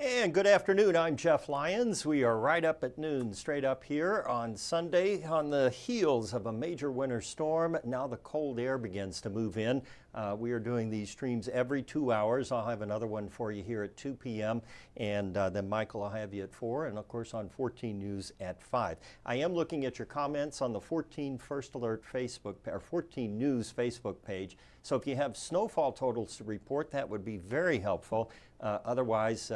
And good afternoon, I'm Jeff Lyons. We are right up at noon, straight up here on Sunday on the heels of a major winter storm. Now the cold air begins to move in. We are doing these streams every 2 hours. I'll have another one for you here at 2 p.m. and then Michael will have you at 4, and of course on 14 News at 5. I am looking at your comments on the 14 First Alert Facebook or 14 News Facebook page. So if you have snowfall totals to report, that would be very helpful. Otherwise,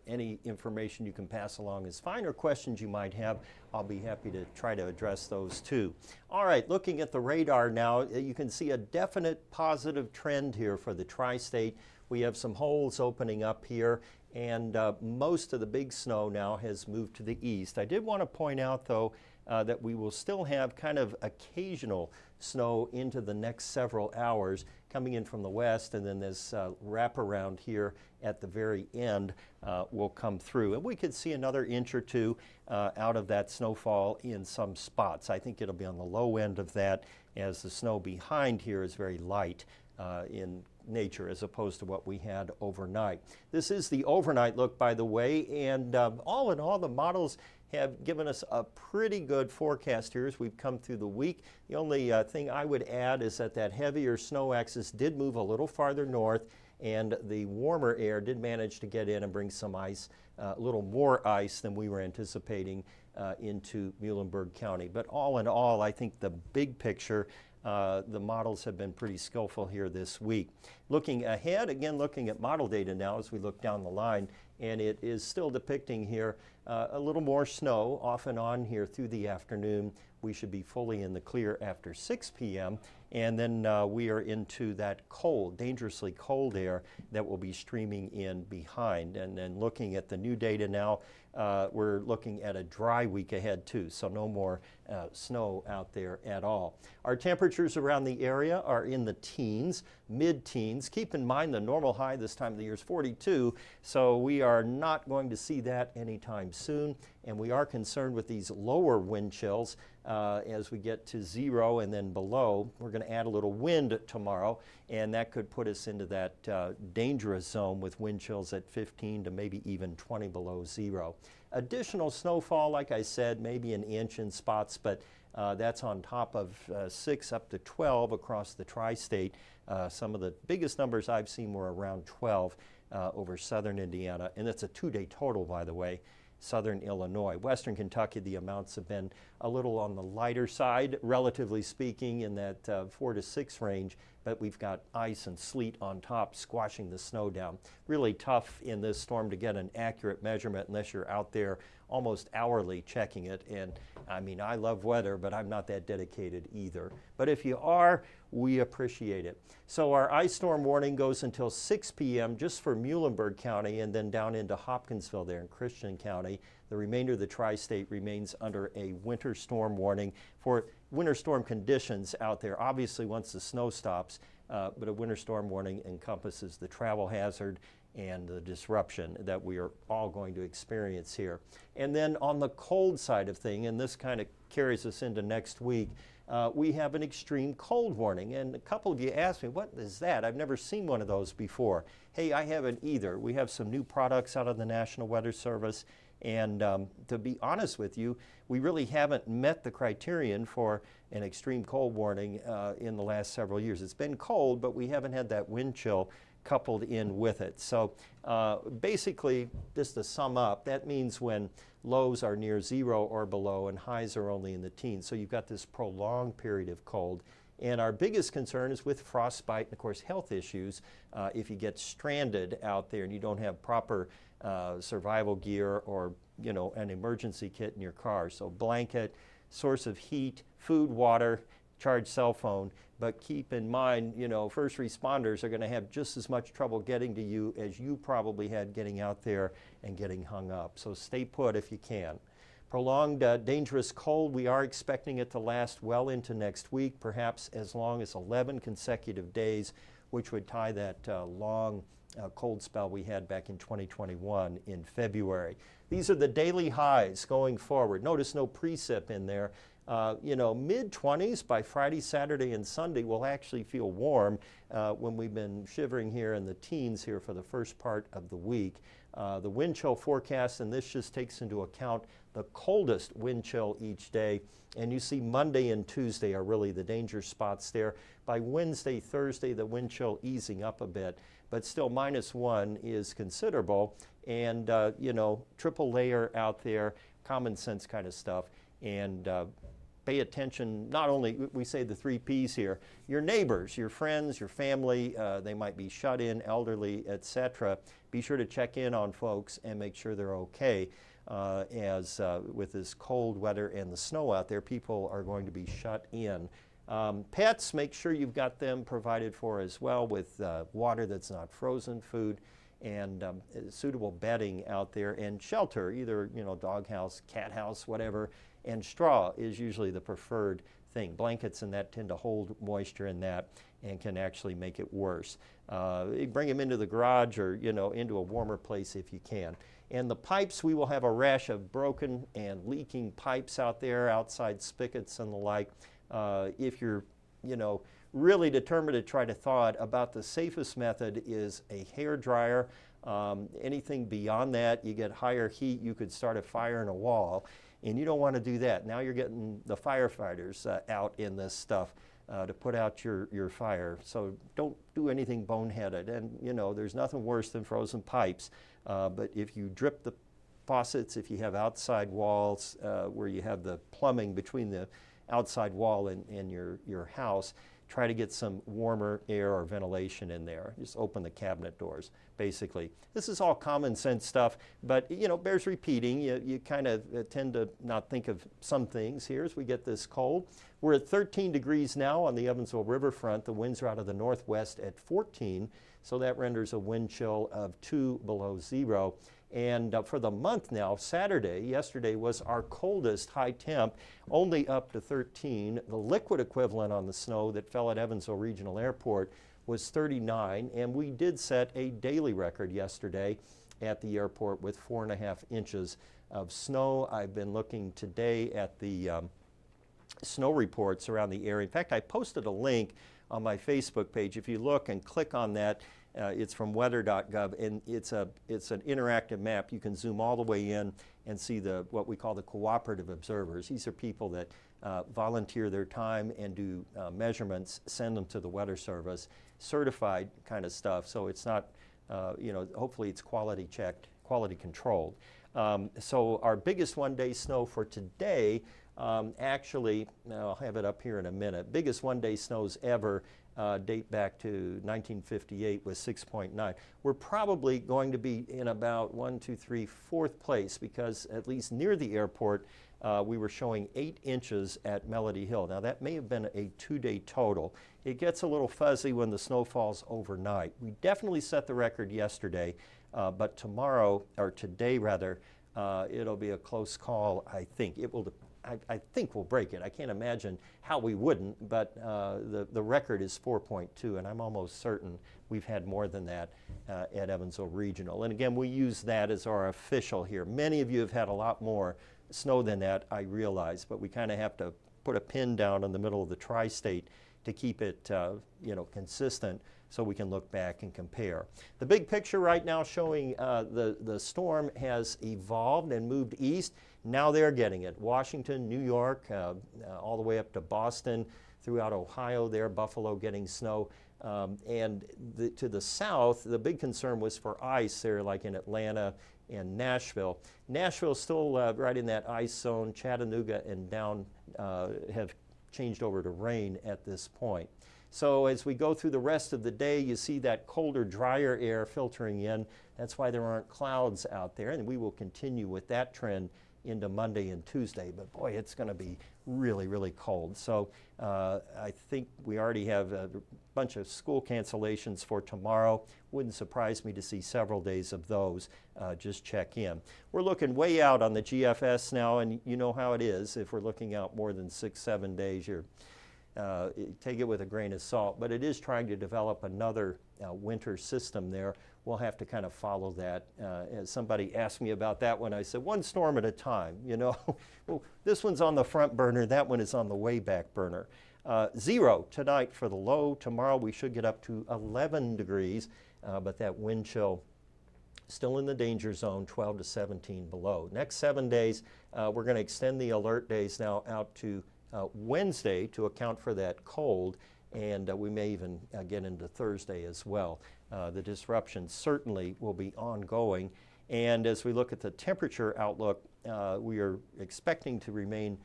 any information you can pass along is fine, or questions you might have, I'll be happy to try to address those too. All right, looking at the radar now, you can see a definite positive trend here for the tri-state. We have some holes opening up here, and most of the big snow now has moved to the east. I did want to point out, though, that we will still have kind of occasional snow into the next several hours coming in from the west, and then this wraparound here at the very end will come through. And we could see another inch or two out of that snowfall in some spots. I think it'll be on the low end of that, as the snow behind here is very light in nature as opposed to what we had overnight. This is the overnight look, by the way, and all in all, the models have given us a pretty good forecast here as we've come through the week. The only thing I would add is that heavier snow axis did move a little farther north, and the warmer air did manage to get in and bring some ice, a little more ice than we were anticipating into Muhlenberg County. But all in all, I think the big picture, the models have been pretty skillful here this week. Looking ahead, again looking at model data now as we look down the line, and it is still depicting here a little more snow off and on here through the afternoon. We should be fully in the clear after 6 p.m. and then we are into that cold, dangerously cold air that will be streaming in behind. And then looking at the new data now, we're looking at a dry week ahead too, so no more snow out there at all. Our temperatures around the area are in the teens, mid-teens. Keep in mind the normal high this time of the year is 42, so we are not going to see that anytime soon. And we are concerned with these lower wind chills as we get to 0 and then below. We're going to add a little wind tomorrow, and that could put us into that dangerous zone with wind chills at 15 to maybe even 20 below 0. Additional snowfall, like I said, maybe an inch in spots, but that's on top of 6 up to 12 across the tri-state. Some of the biggest numbers I've seen were around 12 over southern Indiana, and that's a 2-day total, by the way. Southern Illinois. Western Kentucky, the amounts have been a little on the lighter side, relatively speaking, in that 4 to 6 range, but we've got ice and sleet on top squashing the snow down. Really tough in this storm to get an accurate measurement unless you're out there almost hourly checking it. And I mean, I love weather, but I'm not that dedicated either. But if you are, we appreciate it. So our ice storm warning goes until 6 p.m. just for Muhlenberg County, and then down into Hopkinsville there in Christian County. The remainder of the tri-state remains under a winter storm warning for winter storm conditions out there. Obviously, once the snow stops, but a winter storm warning encompasses the travel hazard and the disruption that we are all going to experience here. And then on the cold side of thing, and this kind of carries us into next week, we have an extreme cold warning. And a couple of you asked me, what is that? I've never seen one of those before. Hey, I haven't either. We have some new products out of the National Weather Service, and to be honest with you, we really haven't met the criterion for an extreme cold warning in the last several years. It's been cold, but we haven't had that wind chill coupled in with it. So basically, just to sum up, that means when lows are near 0 or below and highs are only in the teens. So you've got this prolonged period of cold. And our biggest concern is with frostbite and, of course, health issues. If you get stranded out there and you don't have proper survival gear or, an emergency kit in your car. So blanket, source of heat, food, water, charged cell phone. But keep in mind, first responders are going to have just as much trouble getting to you as you probably had getting out there and getting hung up. So stay put if you can. Prolonged dangerous cold, we are expecting it to last well into next week, perhaps as long as 11 consecutive days, which would tie that long cold spell we had back in 2021 in February. These are the daily highs going forward. Notice no precip in there. You know, mid-20s by Friday, Saturday, and Sunday. We'll actually feel warm when we've been shivering here in the teens here for the first part of the week. The wind chill forecast, and this just takes into account the coldest wind chill each day. And you see Monday and Tuesday are really the danger spots there. By Wednesday, Thursday, the wind chill easing up a bit, but still -1 is considerable. And, you know, triple layer out there, common sense kind of stuff. And pay attention, not only, we say the 3 Ps here, your neighbors, your friends, your family, they might be shut in, elderly, etc. Be sure to check in on folks and make sure they're okay. As with this cold weather and the snow out there, people are going to be shut in. Pets, make sure you've got them provided for as well with water that's not frozen, food, and suitable bedding out there, and shelter, either, you know, dog house, cat house, whatever. And straw is usually the preferred thing. Blankets and that tend to hold moisture in that and can actually make it worse. Bring them into the garage or, you know, into a warmer place if you can. And the pipes, we will have a rash of broken and leaking pipes out there, outside spigots and the like. If you're, you know, really determined to try to thaw it, about the safest method is a hair dryer. Anything beyond that, you get higher heat, you could start a fire in a wall. And you don't want to do that. Now you're getting the firefighters out in this stuff to put out your fire. So don't do anything boneheaded. And, you know, there's nothing worse than frozen pipes. But if you drip the faucets, if you have outside walls where you have the plumbing between the outside wall and your house, try to get some warmer air or ventilation in there. Just open the cabinet doors, basically. This is all common sense stuff, but, you know, bears repeating. You kind of tend to not think of some things here as we get this cold. We're at 13 degrees now on the Evansville riverfront. The winds are out of the northwest at 14, so that renders a wind chill of 2 below 0. And for the month now, Saturday, yesterday was our coldest high temp, only up to 13. The liquid equivalent on the snow that fell at Evansville Regional Airport was 39, and we did set a daily record yesterday at the airport with 4.5 inches of snow. I've been looking today at the snow reports around the area. In fact, I posted a link on my Facebook page. If you look and click on that, it's from weather.gov, and it's an interactive map. You can zoom all the way in and see what we call the cooperative observers. These are people that volunteer their time and do measurements, send them to the Weather Service, certified kind of stuff. So it's not, you know, hopefully it's quality checked, quality controlled. So our biggest one-day snow for today, actually, I'll have it up here in a minute, biggest one-day snows ever date back to 1958 with 6.9. We're probably going to be in about 4th place, because at least near the airport we were showing 8 inches at Melody Hill. Now that may have been a 2-day total. It gets a little fuzzy when the snow falls overnight. We definitely set the record yesterday, but tomorrow, or today rather, it'll be a close call. I think it will. I think we'll break it. I can't imagine how we wouldn't, but the record is 4.2, and I'm almost certain we've had more than that at Evansville Regional. And again, we use that as our official here. Many of you have had a lot more snow than that, I realize, but we kind of have to put a pin down in the middle of the tri-state to keep it you know, consistent, so we can look back and compare. The big picture right now showing the storm has evolved and moved east. Now they're getting it. Washington, New York, all the way up to Boston, throughout Ohio there, Buffalo getting snow. And to the south, the big concern was for ice there, like in Atlanta and Nashville. Nashville's still right in that ice zone. Chattanooga and down have changed over to rain at this point. So as we go through the rest of the day, you see that colder, drier air filtering in. That's why there aren't clouds out there, and we will continue with that trend into Monday and Tuesday. But boy, it's going to be really, really cold. So I think we already have a bunch of school cancellations for tomorrow. Wouldn't surprise me to see several days of those. Just check in. We're looking way out on the GFS now, and you know how it is. If we're looking out more than 6-7 days, you're take it with a grain of salt, but it is trying to develop another winter system there. we'll have to kind of follow that. As somebody asked me about that one, I said, one storm at a time, you know. Well, this one's on the front burner, that one is on the way back burner. 0 tonight for the low. Tomorrow we should get up to 11 degrees, but that wind chill still in the danger zone, 12 to 17 below. Next 7 days, we're going to extend the alert days now out to Wednesday to account for that cold, and we may even get into Thursday as well. The disruption certainly will be ongoing, and as we look at the temperature outlook, we are expecting to remain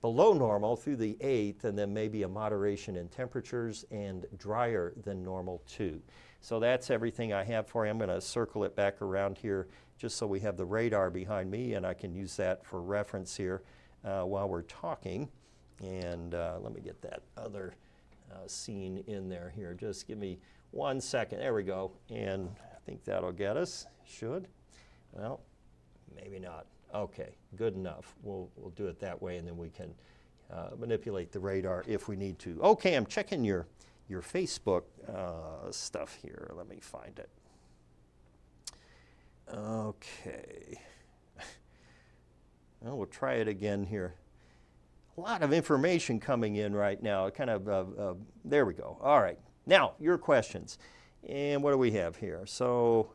below normal through the 8th, and then maybe a moderation in temperatures and drier than normal too. So that's everything I have for you. I'm going to circle it back around here just so we have the radar behind me, and I can use that for reference here while we're talking. And let me get that other scene in there here. Just give me 1 second. There we go. And I think that'll get us. Should. Well, maybe not. Okay, good enough. We'll do it that way, and then we can manipulate the radar if we need to. Okay, I'm checking your Facebook stuff here. Let me find it. Okay. Well, we'll try it again here. A lot of information coming in right now. Kind of, there we go. All right. Now, your questions. And what do we have here? So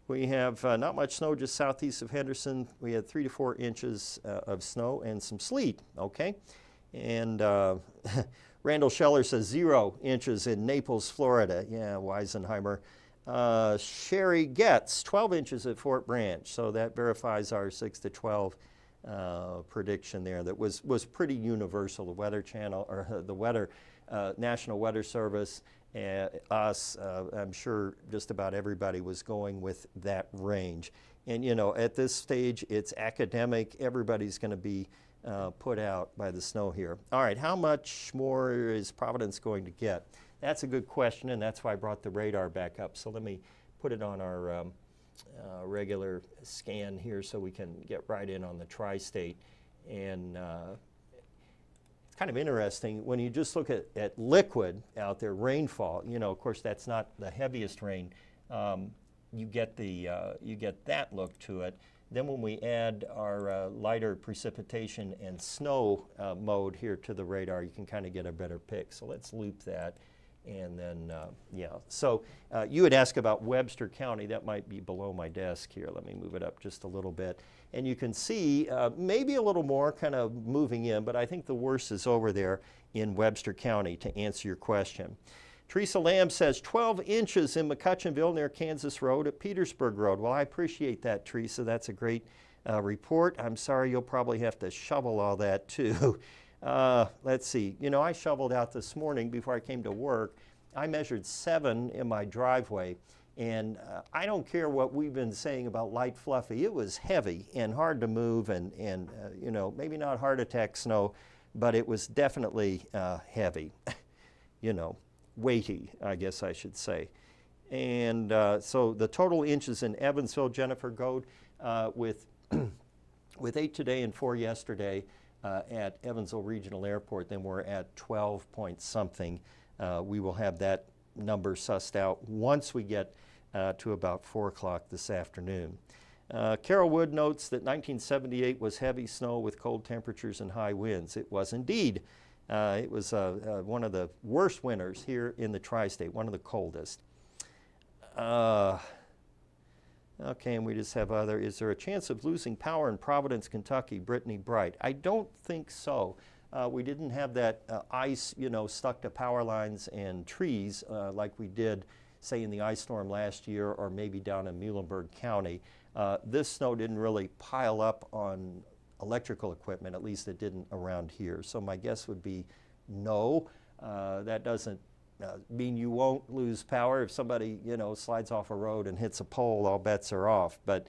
we have not much snow just southeast of Henderson. We had 3 to 4 inches of snow and some sleet, okay? And Randall Scheller says 0 inches in Naples, Florida. Yeah, Weisenheimer. Sherry Getz, 12 inches at Fort Branch. So that verifies our 6 to 12 prediction there. That was pretty universal. The Weather Channel, or the Weather, National Weather Service, us, I'm sure just about everybody was going with that range. And you know, at this stage, it's academic. Everybody's going to be put out by the snow here. All right, how much more is Providence going to get? That's a good question, and that's why I brought the radar back up. So let me put it on our regular scan here so we can get right in on the tri-state. And it's kind of interesting when you just look at liquid out there, rainfall. You know, of course, that's not the heaviest rain. You get that look to it. Then when we add our lighter precipitation and snow mode here to the radar, you can kind of get a better pic. So let's loop that. And then, yeah. So you had asked about Webster County. That might be below my desk here. Let me move it up just a little bit. And you can see maybe a little more kind of moving in, but I think the worst is over there in Webster County, to answer your question. Teresa Lamb says 12 inches in McCutcheonville near Kansas Road at Petersburg Road. Well, I appreciate that, Teresa. That's a great report. I'm sorry you'll probably have to shovel all that too. Let's see. You know, I shoveled out this morning before I came to work. I measured 7 in my driveway, and I don't care what we've been saying about light fluffy. It was heavy and hard to move, and you know, maybe not heart attack snow, but it was definitely heavy. You know, weighty, I guess I should say. And so the total inches in Evansville, Jennifer Goad, with 8 today and 4 yesterday at Evansville Regional Airport, then we're at 12 point something. We will have that number sussed out once we get to about 4 o'clock this afternoon. Carol Wood notes that 1978 was heavy snow with cold temperatures and high winds. It was indeed. It was one of the worst winters here in the tri-state, one of the coldest. Okay, and we just have other. Is there a chance of losing power in Providence, Kentucky? Brittany Bright. I don't think so. We didn't have that ice, you know, stuck to power lines and trees like we did, say, in the ice storm last year, or maybe down in Muhlenberg County. This snow didn't really pile up on electrical equipment, at least it didn't around here. So my guess would be no. That doesn't mean you won't lose power. If somebody, you know, slides off a road and hits a pole, all bets are off. But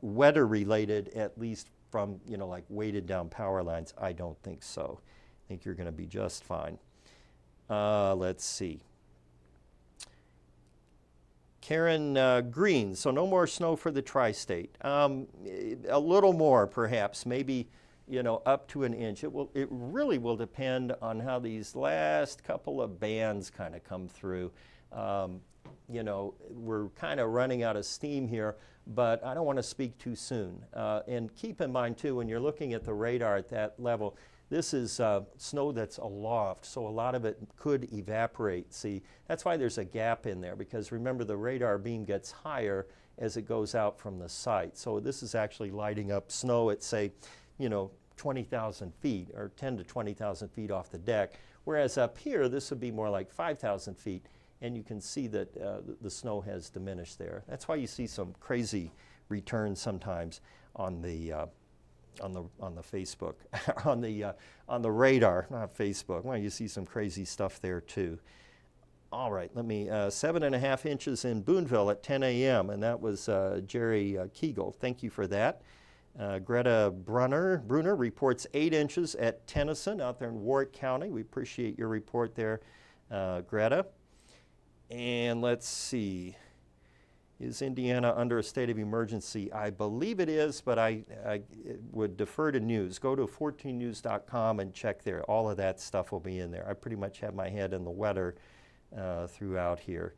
weather related, at least from, you know, like weighted down power lines, I don't think so. I think you're going to be just fine. Let's see. Karen Green, so no more snow for the tri-state. A little more, perhaps, maybe, you know, up to an inch. It really will depend on how these last couple of bands kind of come through. You know, we're kind of running out of steam here, but I don't want to speak too soon. And keep in mind too, when you're looking at the radar at that level, this is snow that's aloft, so a lot of it could evaporate. See, that's why there's a gap in there, because remember, the radar beam gets higher as it goes out from the site. So this is actually lighting up snow at, say, you know, 20,000 feet or 10 to 20,000 feet off the deck, whereas up here, this would be more like 5,000 feet. And you can see that the snow has diminished there. That's why you see some crazy returns sometimes on the Facebook, on the radar, not Facebook. Well, you see some crazy stuff there too. All right, let me 7.5 inches in Boonville at 10 a.m. and that was Jerry Kegel. Thank you for that. Greta Brunner reports 8 inches at Tennyson out there in Warwick County. We appreciate your report there, Greta. And let's see, is Indiana under a state of emergency? I believe it is, but I would defer to news. Go to 14news.com and check there. All of that stuff will be in there. I pretty much have my head in the weather throughout here.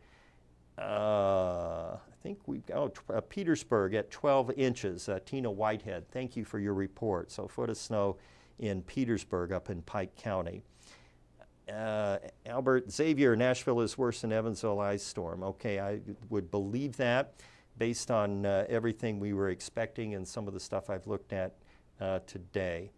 I think we've got Petersburg at 12 inches. Tina Whitehead, thank you for your report. So a foot of snow in Petersburg up in Pike County. Albert Xavier, Nashville is worse than Evansville ice storm. Okay, I would believe that based on everything we were expecting and some of the stuff I've looked at today.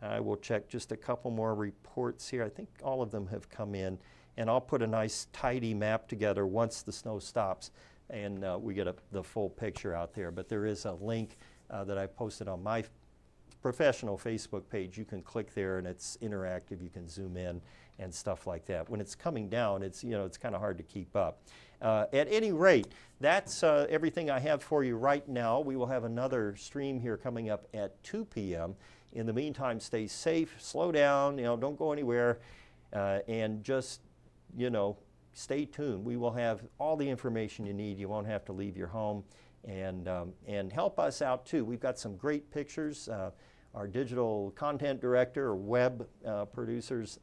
I will check just a couple more reports here. I think all of them have come in, and I'll put a nice tidy map together once the snow stops and we get the full picture out there. But there is a link that I posted on my professional Facebook page. You can click there and it's interactive. You can zoom in and stuff like that. When it's coming down, it's, you know, it's kind of hard to keep up. At any rate, that's everything I have for you right now. We will have another stream here coming up at 2 p.m. In the meantime, stay safe, slow down, you know, don't go anywhere, and just, you know, stay tuned. We will have all the information you need. You won't have to leave your home, and help us out too. We've got some great pictures. Our digital content director or web producers,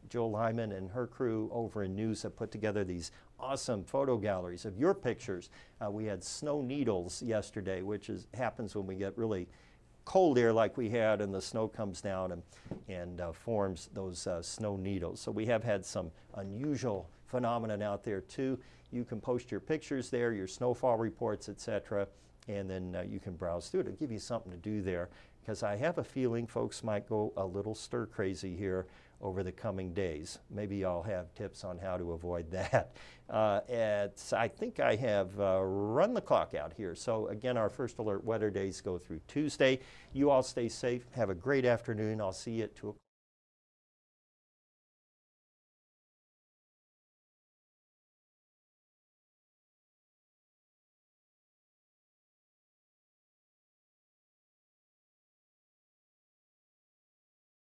Jill Lyman and her crew over in News have put together these awesome photo galleries of your pictures. We had snow needles yesterday, which happens when we get really cold air like we had, and the snow comes down and forms those snow needles. So we have had some unusual phenomenon out there too. You can post your pictures there, your snowfall reports, etc., and then you can browse through it. It'll give you something to do there, because I have a feeling folks might go a little stir crazy here over the coming days. Maybe I'll have tips on how to avoid that. I think I have run the clock out here. So again, our first alert weather days go through Tuesday. You all stay safe. Have a great afternoon. I'll see you at 2 o'clock.